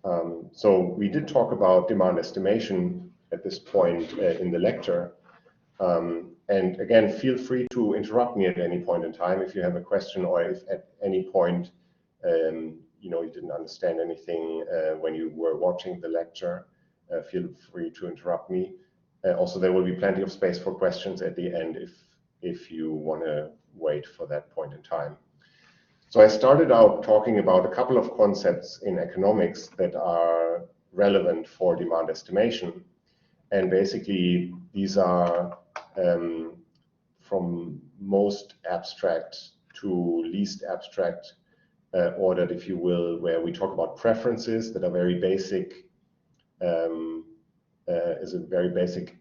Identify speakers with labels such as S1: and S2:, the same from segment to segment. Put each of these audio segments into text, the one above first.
S1: So we did talk about demand estimation at this point in the lecture. And again, feel free to interrupt me at any point in time if you have a question, or if at any point you didn't understand anything when you were watching the lecture. Feel free to interrupt me. Also, there will be plenty of space for questions at the end if you want to wait for that point in time. So I started out talking about a couple of concepts in economics that are relevant for demand estimation. And basically, these are from most abstract to least abstract ordered, if you will, where we talk about preferences that are very basic, is a very basic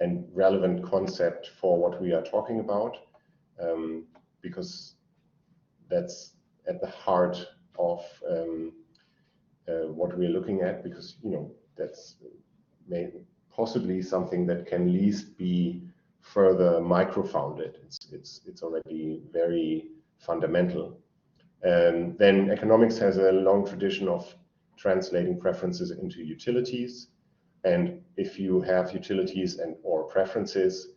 S1: and relevant concept for what we are talking about, because that's at the heart of what we're looking at, because that's possibly something that can least be further micro-founded. It's already very fundamental. Then economics has a long tradition of translating preferences into utilities. And if you have utilities or preferences,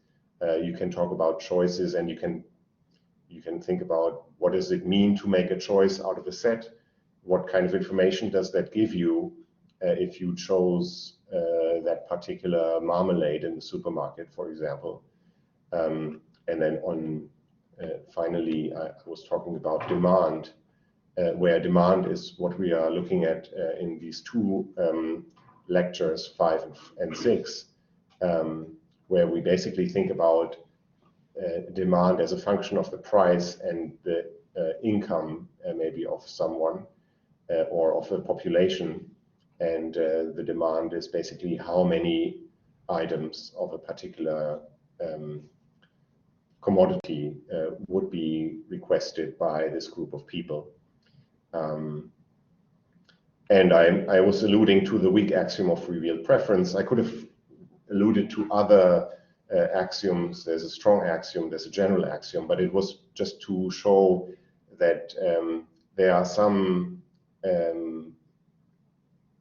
S1: you can talk about choices, and you can think about what does it mean to make a choice out of a set? What kind of information does that give you if you chose that particular marmalade in the supermarket, for example? And then finally, I was talking about demand, where demand is what we are looking at in these two lectures, 5 and 6, where we basically think about demand as a function of the price and the income maybe of someone or of a population. And the demand is basically how many items of a particular commodity would be requested by this group of people. And I was alluding to the weak axiom of revealed preference. I could have alluded to other axioms. There's a strong axiom, there's a general axiom, but it was just to show that there are some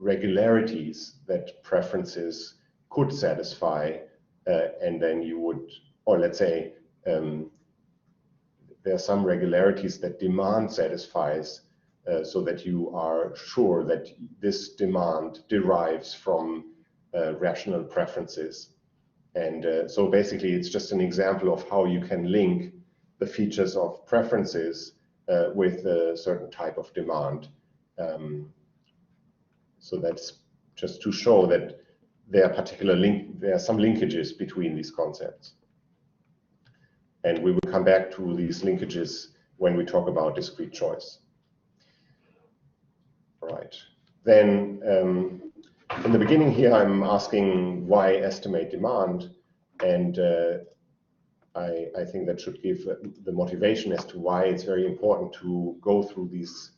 S1: regularities that preferences could satisfy, and then you would, or let's say, there are some regularities that demand satisfies, so that you are sure that this demand derives from rational preferences. And so basically, it's just an example of how you can link the features of preferences with a certain type of demand. So that's just to show that there are some linkages between these concepts. And we will come back to these linkages when we talk about discrete choice. All right. Then in the beginning here, I'm asking why estimate demand, and I think that should give the motivation as to why it's very important to go through these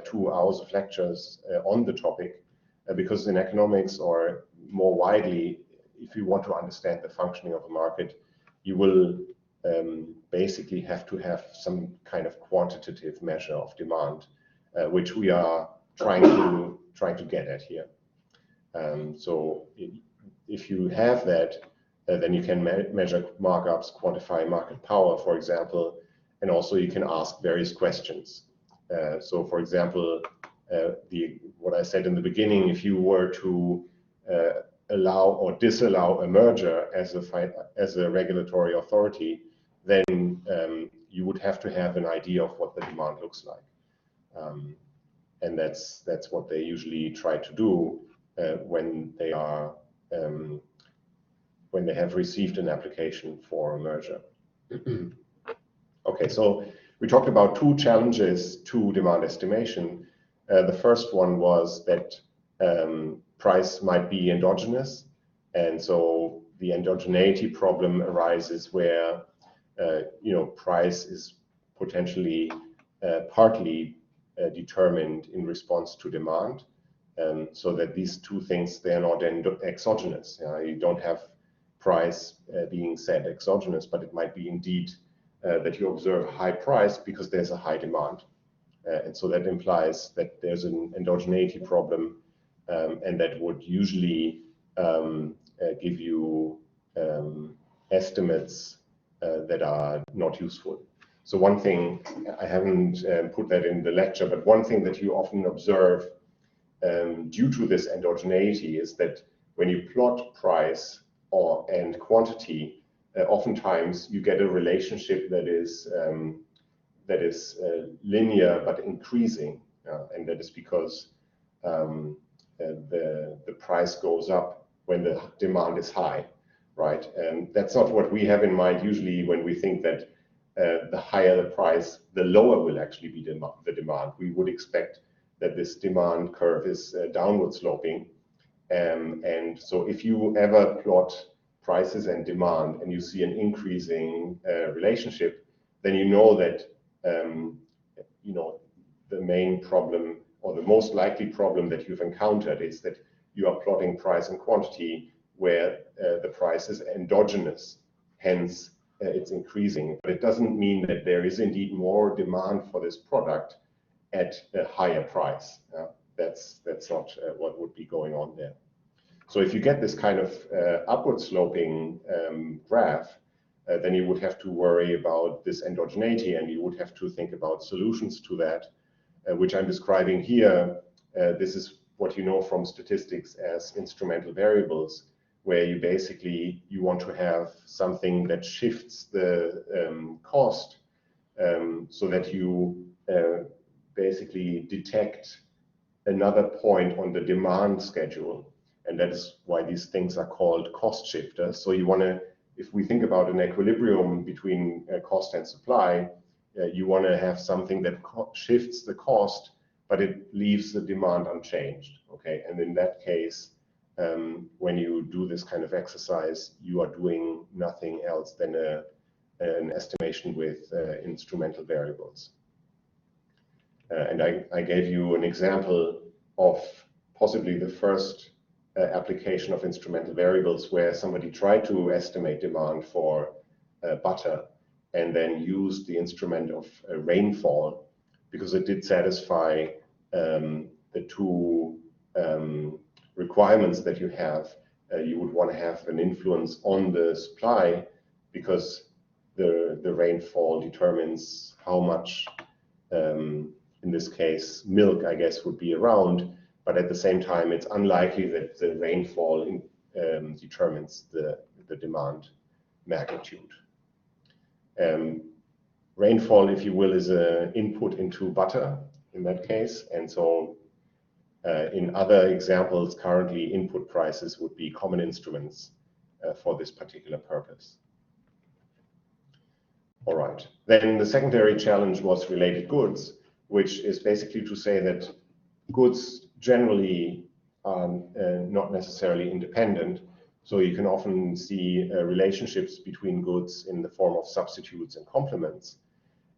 S1: 2 hours of lectures on the topic, because in economics, or more widely, if you want to understand the functioning of a market, you will basically have to have some kind of quantitative measure of demand, which we are trying to get at here. So if you have that, then you can measure markups, quantify market power, for example, and also you can ask various questions. So for example, what I said in the beginning, if you were to allow or disallow a merger as a regulatory authority, then you would have to have an idea of what the demand looks like. And that's what they usually try to do when they have received an application for a merger. Okay, so we talked about 2 challenges to demand estimation. The first one was that price might be endogenous, and so the endogeneity problem arises where price is potentially partly determined in response to demand, so that these 2 things, they are not exogenous. You don't have price being set exogenous, but it might be indeed that you observe a high price because there's a high demand. And so that implies that there's an endogeneity problem and that would usually give you estimates that are not useful. So one thing, I haven't put that in the lecture, but one thing that you often observe due to this endogeneity is that when you plot price and quantity, oftentimes you get a relationship that is linear but increasing, and that is because the price goes up when the demand is high, right? And that's not what we have in mind usually when we think that the higher the price, the lower will actually be the demand. We would expect that this demand curve is downward sloping. And so if you ever plot prices and demand and you see an increasing relationship, then you know that the main problem or the most likely problem that you've encountered is that you are plotting price and quantity where the price is endogenous, hence it's increasing. But it doesn't mean that there is indeed more demand for this product at a higher price. That's not what would be going on there. So if you get this kind of upward sloping graph, then you would have to worry about this endogeneity, and you would have to think about solutions to that, which I'm describing here. This is what you know from statistics as instrumental variables, where you basically want to have something that shifts the cost so that you basically detect another point on the demand schedule. And that is why these things are called cost shifters. So you want to, if we think about an equilibrium between cost and supply, you want to have something that shifts the cost, but it leaves the demand unchanged. Okay, and in that case, when you do this kind of exercise, you are doing nothing else than an estimation with instrumental variables. And I gave you an example of possibly the first application of instrumental variables where somebody tried to estimate demand for butter and then used the instrument of rainfall, because it did satisfy the two requirements that you have. You would want to have an influence on the supply because the rainfall determines how much, in this case, milk, I guess, would be around. But at the same time, it's unlikely that the rainfall determines the demand magnitude. Rainfall, if you will, is an input into butter in that case. And so in other examples, currently input prices would be common instruments for this particular purpose. All right. Then the secondary challenge was related goods, which is basically to say that goods generally are not necessarily independent. So you can often see relationships between goods in the form of substitutes and complements.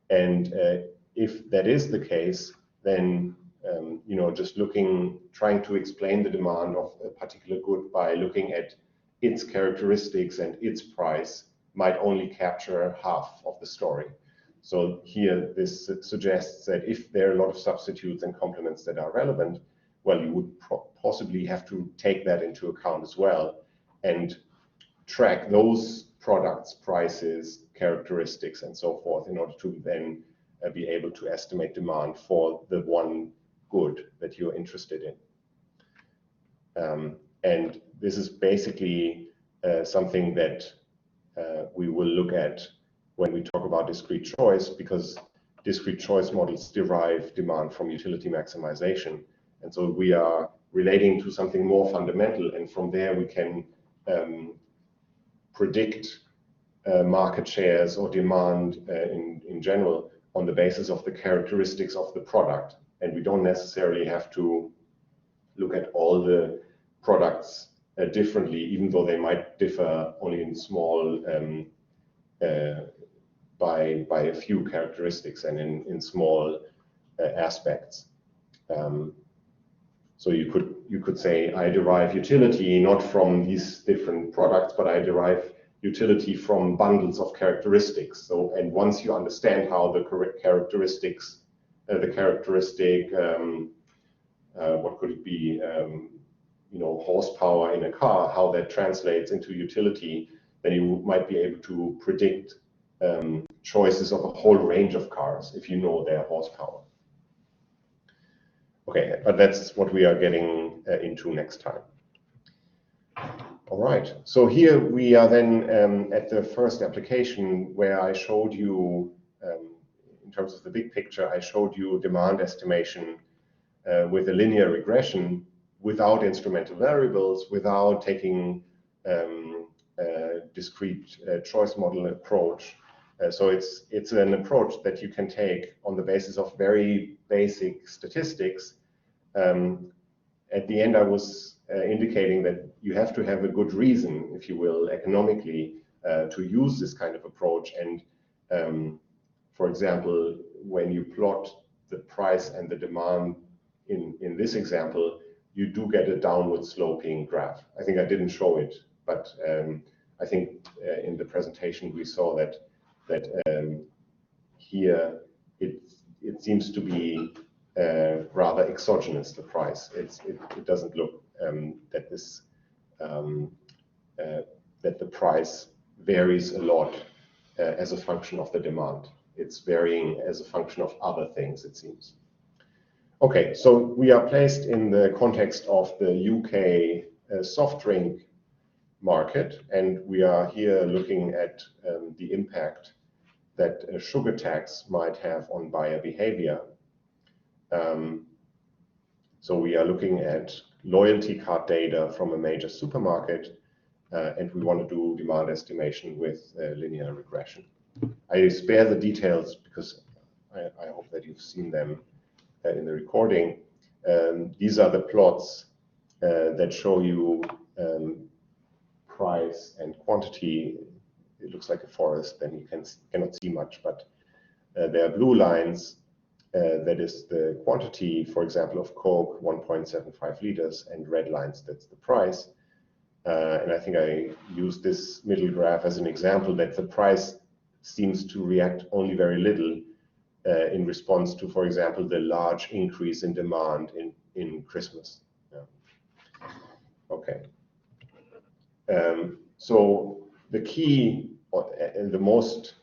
S1: And if that is the case, then just trying to explain the demand of a particular good by looking at its characteristics and its price might only capture half of the story. So here, this suggests that if there are a lot of substitutes and complements that are relevant, well, you would possibly have to take that into account as well and track those products, prices, characteristics, and so forth in order to then be able to estimate demand for the one good that you're interested in. And this is basically something that we will look at when we talk about discrete choice, because discrete choice models derive demand from utility maximization. And so we are relating to something more fundamental, and from there we can predict market shares or demand in general on the basis of the characteristics of the product. And we don't necessarily have to look at all the products differently, even though they might differ only in small by a few characteristics and in small aspects. So you could say I derive utility not from these different products, but I derive utility from bundles of characteristics. So, and once you understand how the characteristics, what could it be, horsepower in a car, how that translates into utility, then you might be able to predict choices of a whole range of cars if you know their horsepower. Okay, but that's what we are getting into next time. All right, so here we are then at the first application where I showed you, in terms of the big picture, I showed you demand estimation with a linear regression without instrumental variables, without taking discrete choice model approach. So it's an approach that you can take on the basis of very basic statistics. At the end, I was indicating that you have to have a good reason, if you will, economically, to use this kind of approach. And for example, when you plot the price and the demand in this example, you do get a downward sloping graph. I think I didn't show it, but I think in the presentation we saw that here it seems to be rather exogenous, the price. It doesn't look that the price varies a lot as a function of the demand. It's varying as a function of other things, it seems. Okay, so we are placed in the context of the UK soft drink market, and we are here looking at the impact that a sugar tax might have on buyer behavior. So we are looking at loyalty card data from a major supermarket, and we want to do demand estimation with linear regression. I spare the details because I hope that you've seen them in the recording. These are the plots that show you price and quantity. It looks like a forest, then you cannot see much, but there are blue lines. That is the quantity, for example, of Coke, 1.75 liters, and red lines, that's the price. And I think I used this middle graph as an example that the price seems to react only very little in response to, for example, the large increase in demand in Christmas. Yeah. Okay. So the key and the most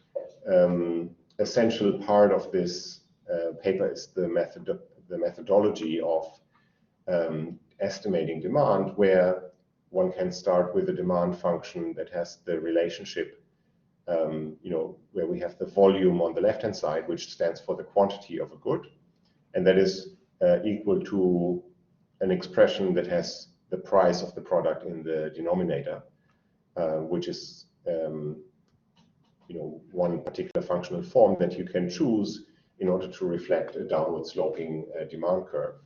S1: essential part of this paper is the methodology of estimating demand, where one can start with a demand function that has the relationship, where we have the volume on the left-hand side, which stands for the quantity of a good, and that is equal to an expression that has the price of the product in the denominator, which is one particular functional form that you can choose in order to reflect a downward sloping demand curve.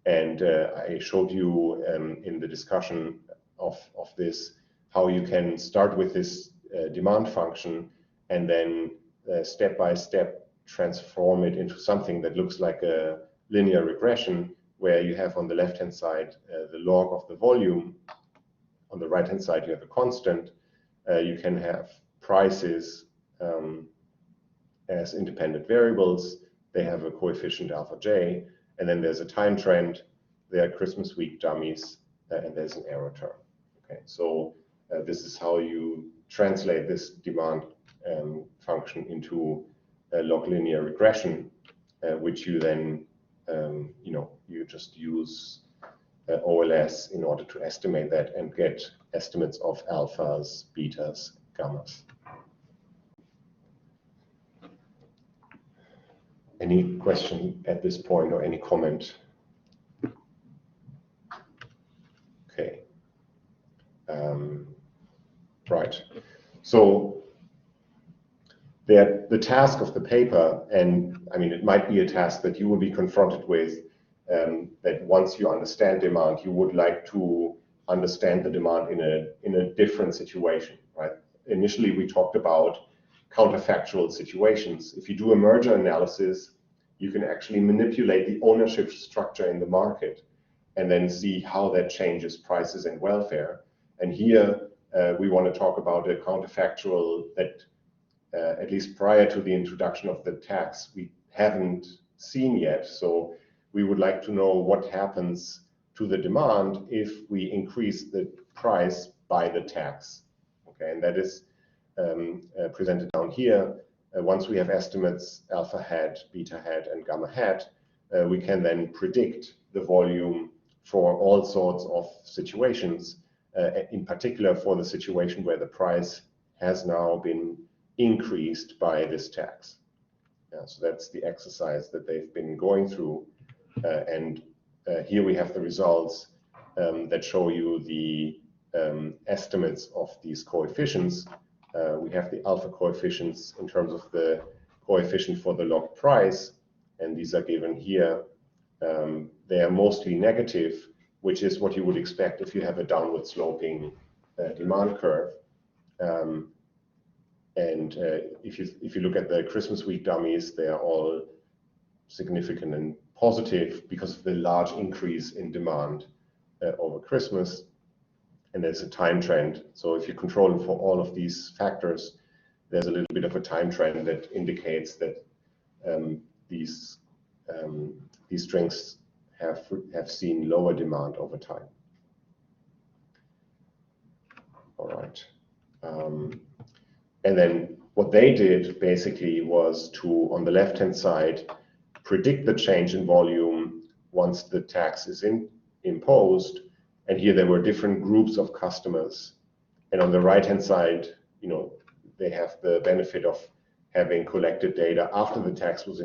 S1: And I showed you in the discussion of this how you can start with this demand function and then step by step transform it into something that looks like a linear regression, where you have on the left hand side the log of the volume, on the right hand side you have a constant. You can have prices as independent variables. They have a coefficient alpha j, and then there's a time trend, there are Christmas week dummies, and there's an error term. Okay, so this is how you translate this demand function into a log linear regression, which you then you just use OLS in order to estimate that and get estimates of alphas, betas, gammas. Any question at this point or any comment? Okay. Right. So the task of the paper, and I mean, it might be a task that you will be confronted with, that once you understand demand, you would like to understand the demand in a different situation, right? Initially, we talked about counterfactual situations. If you do a merger analysis, you can actually manipulate the ownership structure in the market and then see how that changes prices and welfare. And here we want to talk about a counterfactual that, at least prior to the introduction of the tax, we haven't seen yet. So we would like to know what happens to the demand if we increase the price by the tax. Okay, and that is presented down here. Once we have estimates alpha hat, beta hat, and gamma hat, we can then predict the volume for all sorts of situations, in particular for the situation where the price has now been increased by this tax. Yeah, so that's the exercise that they've been going through. And here we have the results that show you the estimates of these coefficients. We have the alpha coefficients in terms of the coefficient for the log price, and these are given here. They are mostly negative, which is what you would expect if you have a downward sloping demand curve. And if you look at the Christmas week dummies, they are all significant and positive because of the large increase in demand over Christmas. And there's a time trend. So if you control for all of these factors, there's a little bit of a time trend that indicates that these strengths have seen lower demand over time. All right. And then what they did basically was to, on the left-hand side, predict the change in volume once the tax is imposed. And here there were different groups of customers. And on the right-hand side, they have the benefit of having collected data after the tax was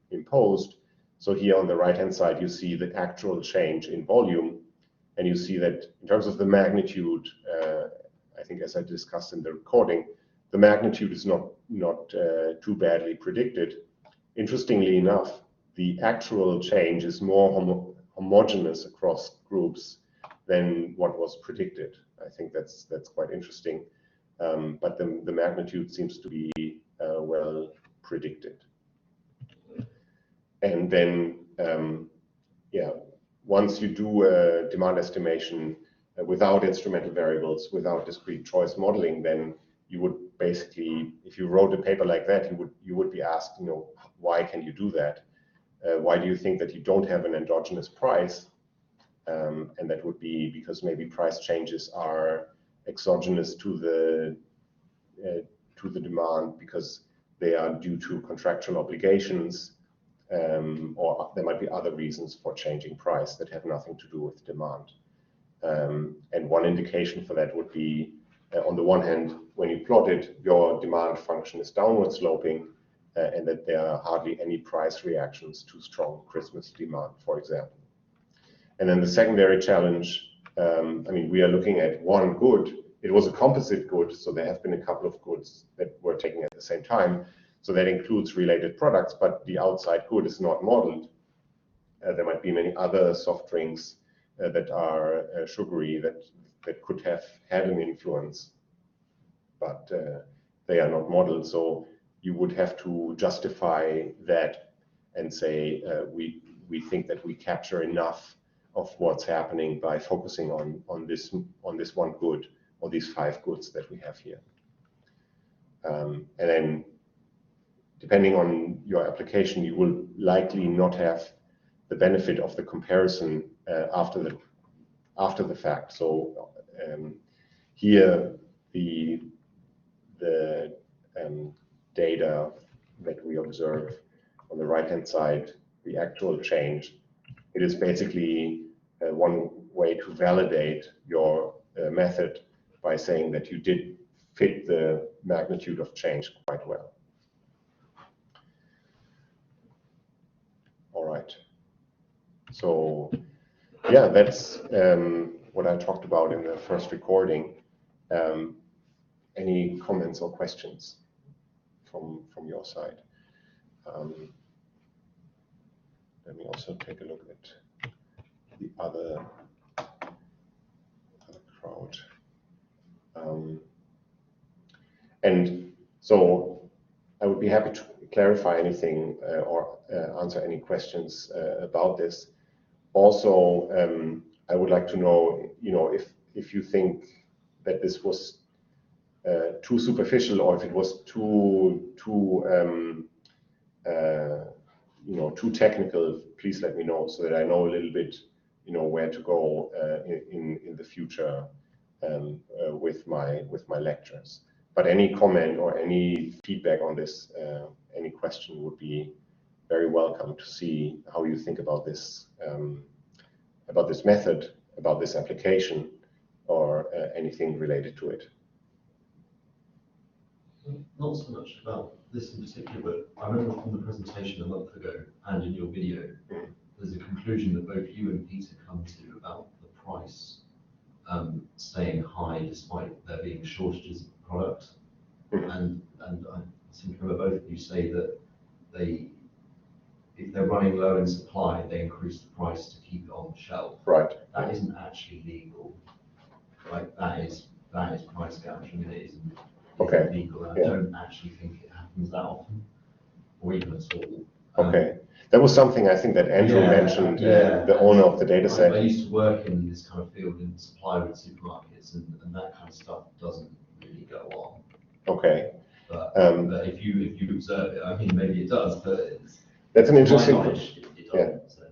S1: imposed. So here on the right-hand side, you see the actual change in volume. And you see that in terms of the magnitude, I think as I discussed in the recording, the magnitude is not too badly predicted. Interestingly enough, the actual change is more homogeneous across groups than what was predicted. I think that's quite interesting. But the magnitude seems to be well predicted. And then, once you do a demand estimation without instrumental variables, without discrete choice modeling, then you would basically, if you wrote a paper like that, you would be asked, why can you do that? Why do you think that you don't have an endogenous price? And that would be because maybe price changes are exogenous to the demand because they are due to contractual obligations, or there might be other reasons for changing price that have nothing to do with demand. And one indication for that would be, on the one hand, when you plot it, your demand function is downward sloping, and that there are hardly any price reactions to strong Christmas demand, for example. And then the secondary challenge, we are looking at one good. It was a composite good, so there have been a couple of goods that were taken at the same time. So that includes related products, but the outside good is not modeled. There might be many other soft drinks that are sugary that could have had an influence, but they are not modeled. So you would have to justify that and say, we think that we capture enough of what's happening by focusing on this one good or these 5 goods that we have here. And then depending on your application, you will likely not have the benefit of the comparison after the fact. So here the data that we observe on the right-hand side, the actual change, it is basically one way to validate your method by saying that you did fit the magnitude of change quite well. All right. So yeah, that's what I talked about in the first recording. Any comments or questions from your side? Let me also take a look at the other crowd. And so I would be happy to clarify anything or answer any questions about this. Also, I would like to know, if you think that this was too superficial, or if it was too technical, please let me know so that I know a little bit where to go in the future with my lectures. But any comment or any feedback on this, any question would be very welcome to see how you think about this method, about this application, or anything related to it.
S2: Not so much about this in particular, but I remember from the presentation a month ago and in your video, there's a conclusion that both you and Peter come to about the price staying high despite there being shortages of product. And I seem to remember both of you say that if they're running low in supply, they increase the price to keep it on the shelf.
S1: Right.
S2: That isn't actually legal. Right? That is price gouging, and it isn't legal. And I don't actually think it happens that often, or even at all.
S1: Okay. That was something I think that Andrew mentioned, the owner of the data set.
S2: I used to work in this kind of field in supply with supermarkets, and that kind of stuff doesn't really go on.
S1: Okay.
S2: But if you observe it, I mean, maybe it does, but
S1: that's an interesting
S2: question.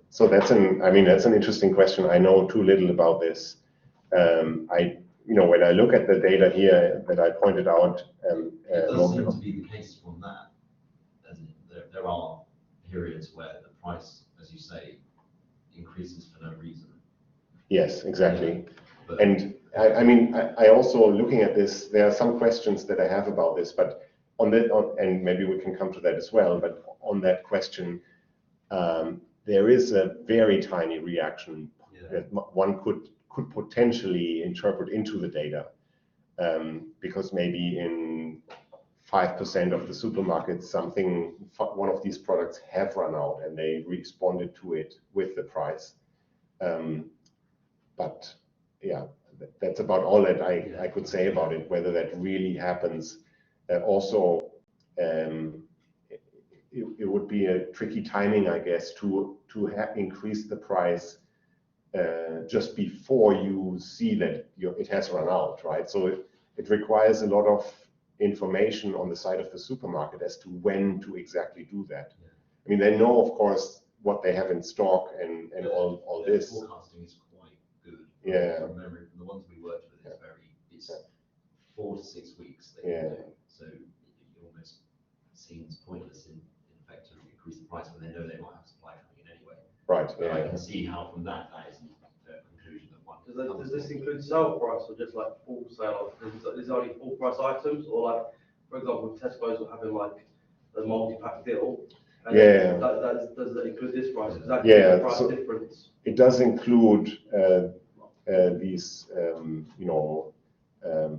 S1: So that's an interesting question. I know too little about this. When I look at the data here that I pointed out,
S2: it does seem to be the case from that. There are periods where the price, as you say, increases for no reason.
S1: Yes, exactly. Yeah. And I also, looking at this, there are some questions that I have about this, but and maybe we can come to that as well, but on that question, there is a very tiny reaction that one could potentially interpret into the data, because maybe in 5% of the supermarkets, one of these products have run out and they responded to it with the price. But yeah, that's about all that I could say about it. Whether that really happens, also it would be a tricky timing, I guess, to increase the price just before you see that it has run out, right? So it requires a lot of information on the side of the supermarket as to when to exactly do that. Yeah. I mean, they know, of course, what they have in stock and all this.
S2: Forecasting is quite good.
S1: Yeah.
S2: From memory, from the ones we worked with, it's 4 to 6 weeks. So it almost seems pointless in effect to increase the price when they know they might have supply coming in anyway.
S1: Right.
S2: But I can see how from that isn't the conclusion that one.
S3: Does this include sale price or just like full sale? Is it only full price items, or like, for example, Tesco's will having like the multi-pack deal? Does that include this price? Is that the price difference?
S1: It does include these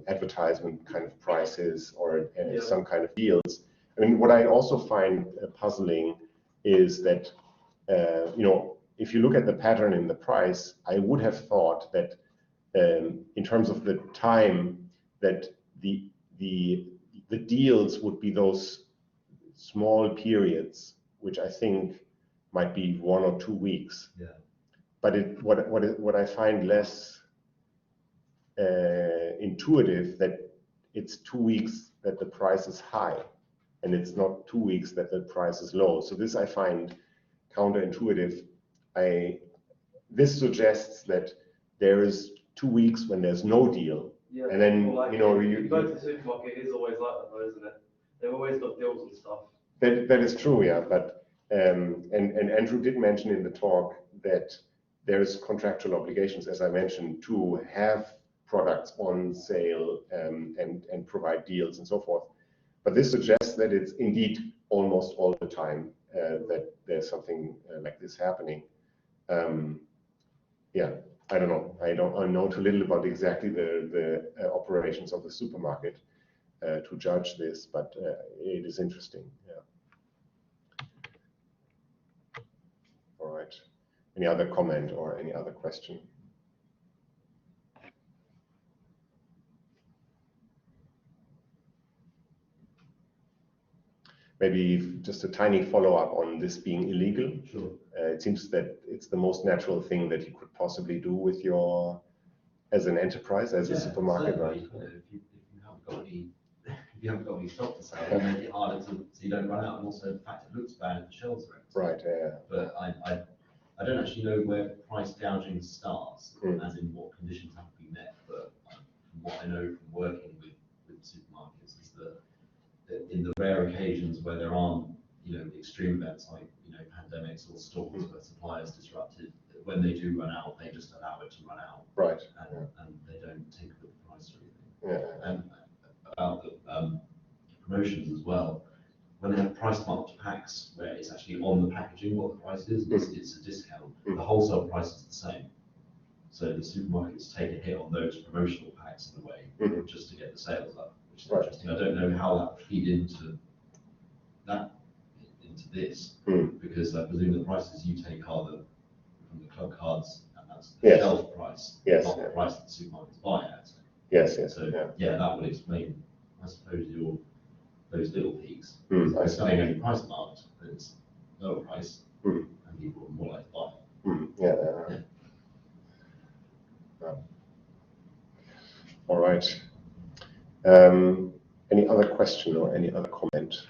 S1: advertisement kind of prices or some kind of deals. I mean, what I also find puzzling is that if you look at the pattern in the price, I would have thought that in terms of the time that the deals would be those small periods, which I think might be 1 or 2 weeks.
S2: Yeah.
S1: But what I find less intuitive, that it's 2 weeks that the price is high, and it's not 2 weeks that the price is low. So this I find counterintuitive. This suggests that there is 2 weeks when there's no deal, and then
S3: you go to the supermarket, it is always like that, though, isn't it? They've always got deals and stuff.
S1: That is true, yeah. But and Andrew did mention in the talk that there's contractual obligations, as I mentioned, to have products on sale and provide deals and so forth. But this suggests that it's indeed almost all the time that there's something like this happening. I don't know. I know too little about exactly the operations of the supermarket to judge this, but it is interesting. Yeah. All right. Any other comment or any other question? Maybe just a tiny follow-up on this being illegal.
S2: Sure.
S1: It seems that it's the most natural thing that you could possibly do with as an enterprise, as a supermarket, right?
S2: If you haven't got any stock to sell, it makes it harder so you don't run out. And also, the fact it looks bad if the shelves are empty.
S1: Right. Yeah.
S2: But I don't actually know where price gouging starts, as in what conditions have to be met, but from what I know from working with supermarkets is that in the rare occasions where there aren't, extreme events like, pandemics or storms where supply is disrupted, when they do run out, they just allow it to run out.
S1: Right.
S2: And they don't tinker with the price or anything.
S1: Yeah.
S2: And about the promotions as well, when they have price marked packs where it's actually on the packaging what the price is, it's a discount. The wholesale price is the same. So the supermarkets take a hit on those promotional packs in a way, just to get the sales up, which is interesting. I don't know how that would feed into this, because I presume the prices you take are from the club cards, and that's the shelf price, not the price that the supermarkets buy at.
S1: Yes.
S2: So that would explain, I suppose, those little peaks.
S1: I
S2: They're
S1: see.
S2: selling only price marked, but it's lower price, and people are more likely to buy it.
S1: All right. Any other question or any other comment?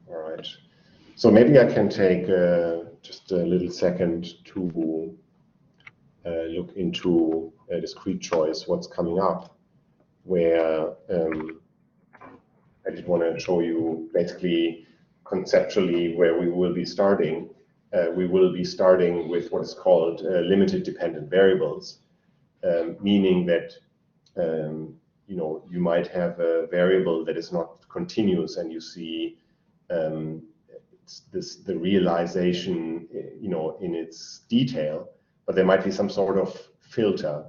S1: All right. So maybe I can take just a little second to look into a discrete choice, what's coming up, where I did want to show you basically conceptually where we will be starting. We will be starting with what is called limited dependent variables, meaning that you might have a variable that is not continuous, and you see the realization in its detail, but there might be some sort of filter.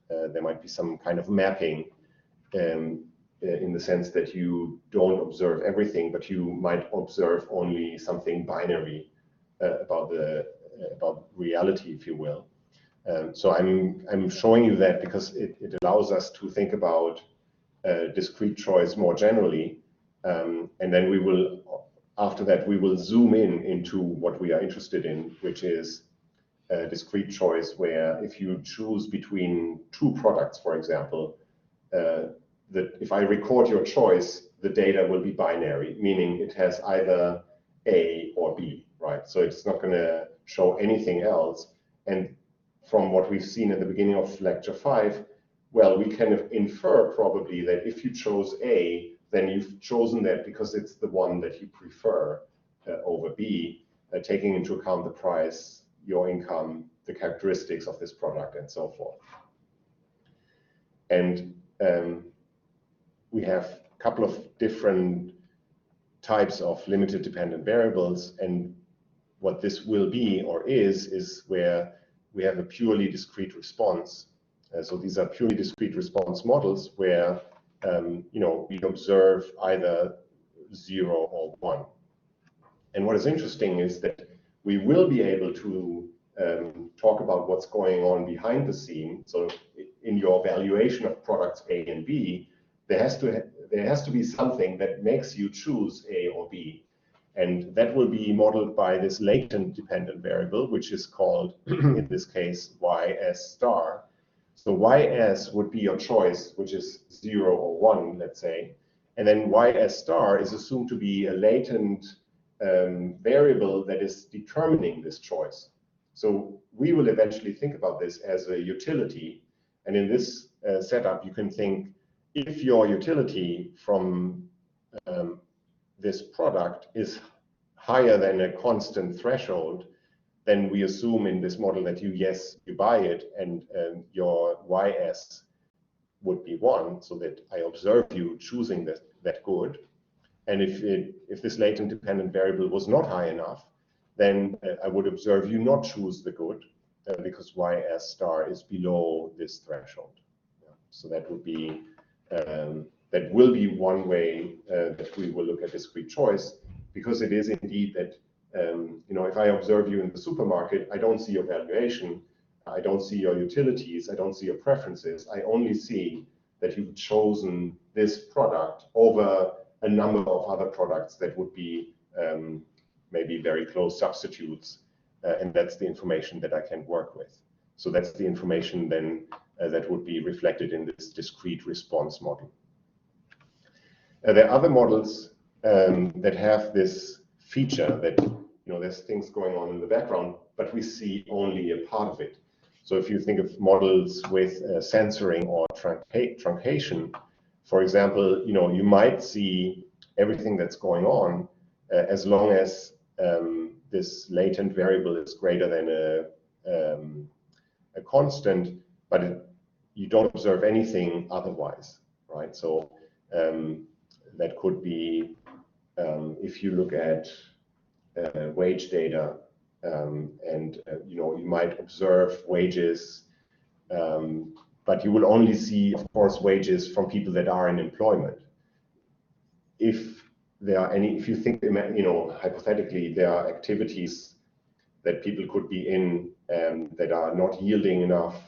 S1: There might be some kind of mapping in the sense that you don't observe everything, but you might observe only something binary about reality, if you will. So I'm showing you that because it allows us to think about discrete choice more generally, and then after that we will zoom into what we are interested in, which is discrete choice, where if you choose between two products, for example, that if I record your choice, the data will be binary, meaning it has either A or B, right? So it's not going to show anything else. And from what we've seen at the beginning of lecture 5, well, we can infer probably that if you chose A, then you've chosen that because it's the one that you prefer over B, taking into account the price, your income, the characteristics of this product, and so forth. And we have a couple of different types of limited dependent variables, and what this will be or is where we have a purely discrete response. So these are purely discrete response models where we observe either 0 or 1. And what is interesting is that we will be able to talk about what's going on behind the scene. So in your valuation of products A and B, there has to be something that makes you choose A or B. And that will be modeled by this latent dependent variable, which is called, in this case, YS star. So YS would be your choice, which is 0 or 1, let's say. And then YS star is assumed to be a latent variable that is determining this choice. So we will eventually think about this as a utility. And in this setup, you can think, if your utility from this product is higher than a constant threshold, then we assume in this model that you buy it, and your YS would be 1, so that I observe you choosing that good. And if this latent dependent variable was not high enough, then I would observe you not choose the good, because YS star is below this threshold. So that would be that will be one way that we will look at discrete choice, because it is indeed that if I observe you in the supermarket, I don't see your valuation, I don't see your utilities, I don't see your preferences. I only see that you've chosen this product over a number of other products that would be maybe very close substitutes, and that's the information that I can work with. So that's the information then that would be reflected in this discrete response model. There are other models that have this feature that, there's things going on in the background, but we see only a part of it. So if you think of models with censoring or truncation, for example, you might see everything that's going on as long as this latent variable is greater than a constant, but you don't observe anything otherwise, right? So that could be if you look at wage data, and you might observe wages, but you will only see, of course, wages from people that are in employment. If you think, hypothetically, there are activities that people could be in that are not yielding enough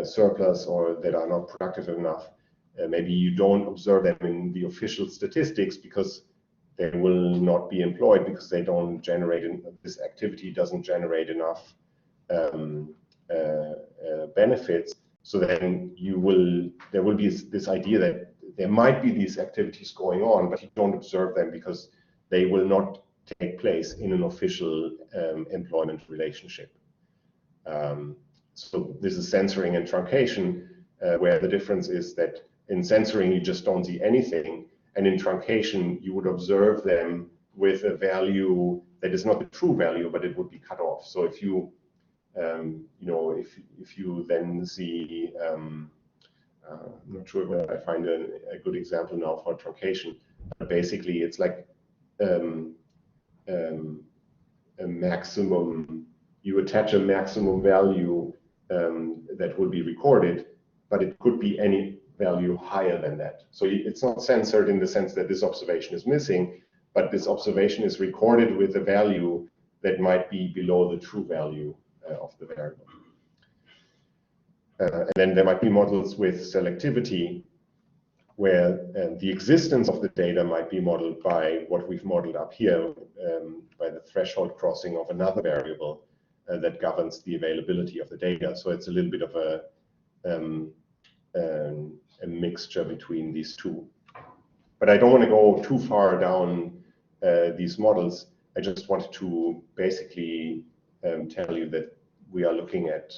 S1: surplus, or that are not productive enough, maybe you don't observe them in the official statistics because they will not be employed, because they don't generate, this activity doesn't generate enough benefits. So then there will be this idea that there might be these activities going on, but you don't observe them because they will not take place in an official employment relationship. So this is censoring and truncation, where the difference is that in censoring you just don't see anything, and in truncation you would observe them with a value that is not the true value, but it would be cut off. So if you if you then see, I'm not sure whether I find a good example now for truncation, but basically it's like a maximum, you attach a maximum value that will be recorded, but it could be any value higher than that. So it's not censored in the sense that this observation is missing, but this observation is recorded with a value that might be below the true value of the variable. And then there might be models with selectivity, where the existence of the data might be modeled by what we've modeled up here, by the threshold crossing of another variable that governs the availability of the data. So it's a little bit of a mixture between these two. But I don't want to go too far down these models. I just wanted to basically tell you that we are looking at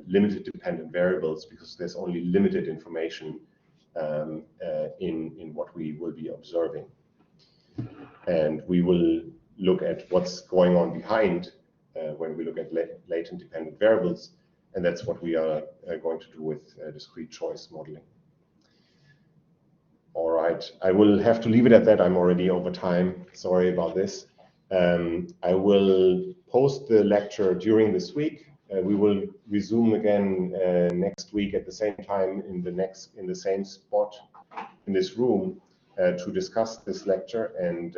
S1: limited dependent variables because there's only limited information in what we will be observing. And we will look at what's going on behind when we look at latent dependent variables, and that's what we are going to do with discrete choice modeling. All right, I will have to leave it at that. I'm already over time. Sorry about this. I will post the lecture during this week. We will resume again next week at the same time in the same spot in this room to discuss this lecture. And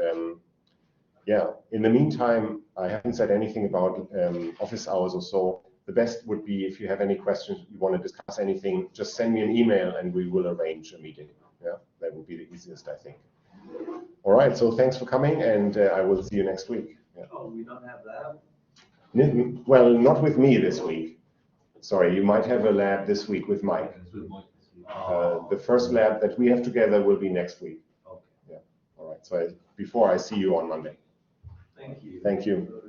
S1: yeah, in the meantime, I haven't said anything about office hours or so. The best would be, if you have any questions, you want to discuss anything, just send me an email and we will arrange a meeting. Yeah, that would be the easiest, I think. All right, so thanks for coming, and I will see you next week. Yeah.
S3: Oh, we don't have that?
S1: Well, not with me this week. Sorry, you might have a lab this week with Mike. The first lab that we have together will be next week.
S3: Okay.
S1: Yeah. All right, so before I see you on Monday.
S3: Thank you.
S1: Thank you.